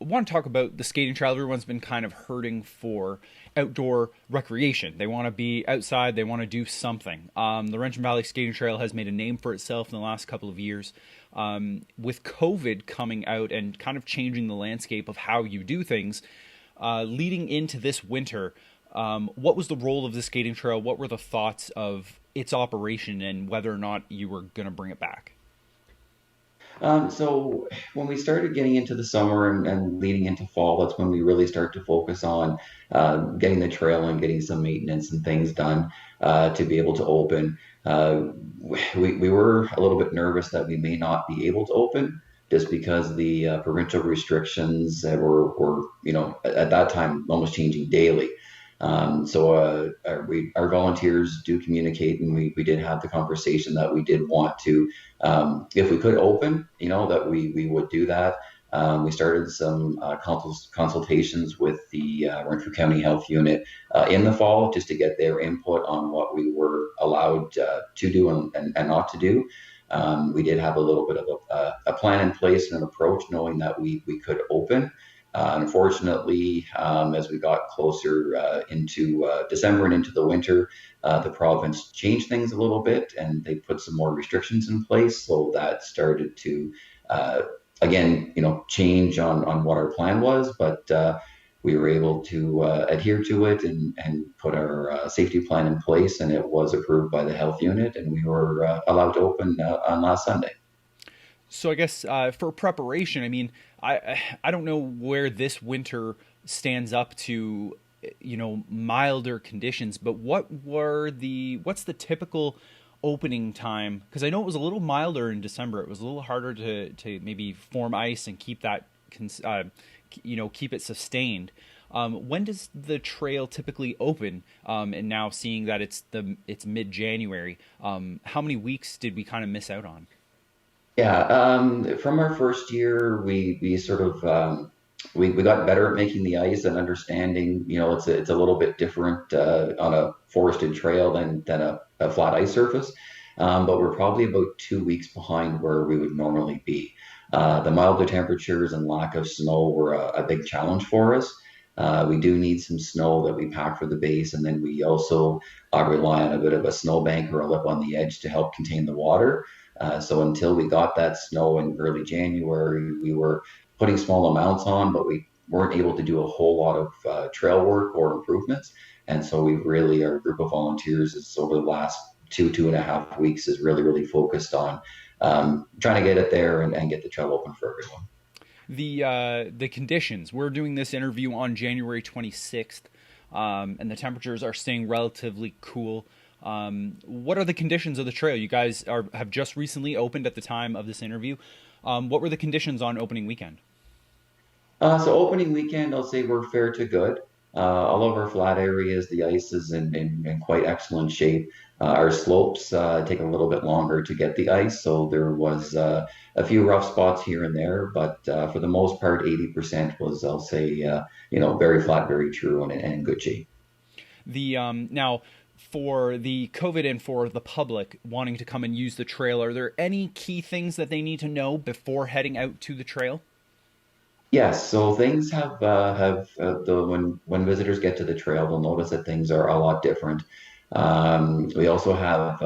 want to talk about the skating trail. Everyone's been kind of hurting for outdoor recreation. They want to be outside. They want to do something. The Laurentian Valley Skating Trail has made a name for itself in the last couple of years. With COVID coming out and kind of changing the landscape of how you do things, leading into this winter, what was the role of the skating trail? What were the thoughts of its operation and whether or not you were going to bring it back? So when we started getting into the summer and leading into fall, that's when we really start to focus on getting the trail and getting some maintenance and things done to be able to open. Uh, we were a little bit nervous that we may not be able to open just because the provincial restrictions that were, at that time almost changing daily. Our volunteers do communicate, and we did have the conversation that we did want to, if we could open, that we would do that. We started some consultations with the Renfrew County Health Unit in the fall just to get their input on what we were allowed to do and not to do. We did have a little bit of a plan in place and an approach, knowing that we could open. Unfortunately, as we got closer into December and into the winter, the province changed things a little bit and they put some more restrictions in place. So that started to, again, change on what our plan was, but we were able to adhere to it and put our safety plan in place, and it was approved by the health unit, and we were allowed to open on last Sunday. So I guess for preparation, I mean, I don't know where this winter stands up to, milder conditions, but what's the typical opening time? Because I know it was a little milder in December. It was a little harder to maybe form ice and keep that, keep it sustained. When does the trail typically open? And now seeing that it's mid-January, how many weeks did we kind of miss out on? Yeah, from our first year, we sort of we got better at making the ice and understanding. It's a little bit different on a forested trail than a flat ice surface, but we're probably about 2 weeks behind where we would normally be. The milder temperatures and lack of snow were a big challenge for us. We do need some snow that we pack for the base, and then we also rely on a bit of a snowbank or a lip on the edge to help contain the water. So until we got that snow in early January, we were putting small amounts on, but we weren't able to do a whole lot of trail work or improvements. And so our group of volunteers is over the last 2.5 weeks is really focused on trying to get it there and get the trail open for everyone. The conditions. We're doing this interview on January 26th, and the temperatures are staying relatively cool. What are the conditions of the trail? You guys have just recently opened at the time of this interview. What were the conditions on opening weekend? So opening weekend, I'll say we're fair to good. All of our flat areas, the ice is in quite excellent shape. Our slopes take a little bit longer to get the ice, so there was a few rough spots here and there, but for the most part, 80% was, I'll say, very flat, very true, and in good shape. The now for the COVID and for the public wanting to come and use the trail, are there any key things that they need to know before heading out to the trail? Yes, so things when visitors get to the trail, they'll notice that things are a lot different. We also have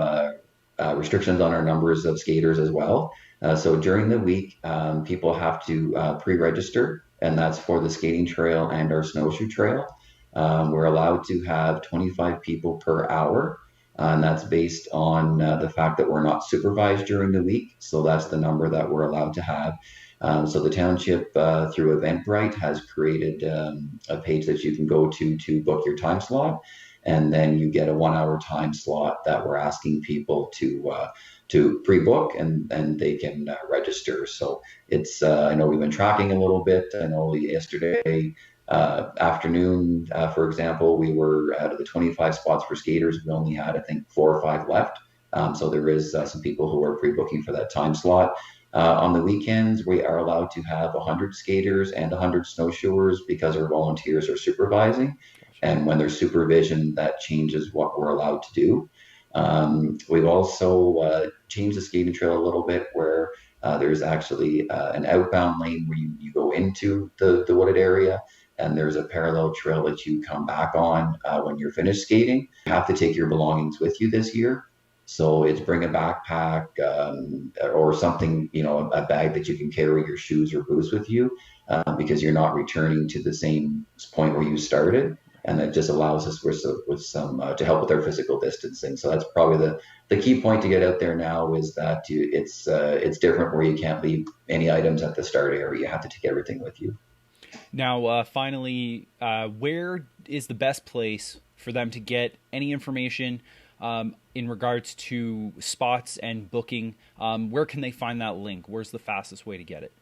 restrictions on our numbers of skaters as well. So during the week, people have to pre-register, and that's for the skating trail and our snowshoe trail. We're allowed to have 25 people per hour, and that's based on the fact that we're not supervised during the week. So that's the number that we're allowed to have. So the township, through Eventbrite, has created a page that you can go to book your time slot, and then you get a 1 hour time slot that we're asking people to pre-book, and they can register. So it's I know we've been tracking a little bit. I know yesterday afternoon, for example, we were out of the 25 spots for skaters. We only had, I think, 4 or 5 left. So there is some people who are pre-booking for that time slot. On the weekends, we are allowed to have 100 skaters and 100 snowshoers because our volunteers are supervising. Gotcha. And when there's supervision, that changes what we're allowed to do. We've also changed the skating trail a little bit where there's actually an outbound lane where you go into the wooded area, and there's a parallel trail that you come back on when you're finished skating. You have to take your belongings with you this year. So it's bring a backpack or something, a bag that you can carry your shoes or boots with you because you're not returning to the same point where you started. And that just allows us with some to help with our physical distancing. So that's probably the key point to get out there now is that it's different where you can't leave any items at the start area. You have to take everything with you. Now, finally, where is the best place for them to get any information in regards to spots and booking? Where can they find that link? Where's the fastest way to get it?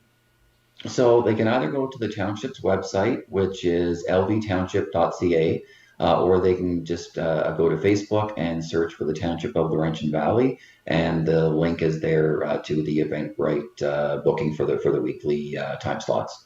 So they can either go to the township's website, which is lvtownship.ca, or they can just go to Facebook and search for the Township of Laurentian Valley, and the link is there to the Eventbrite booking for the weekly time slots.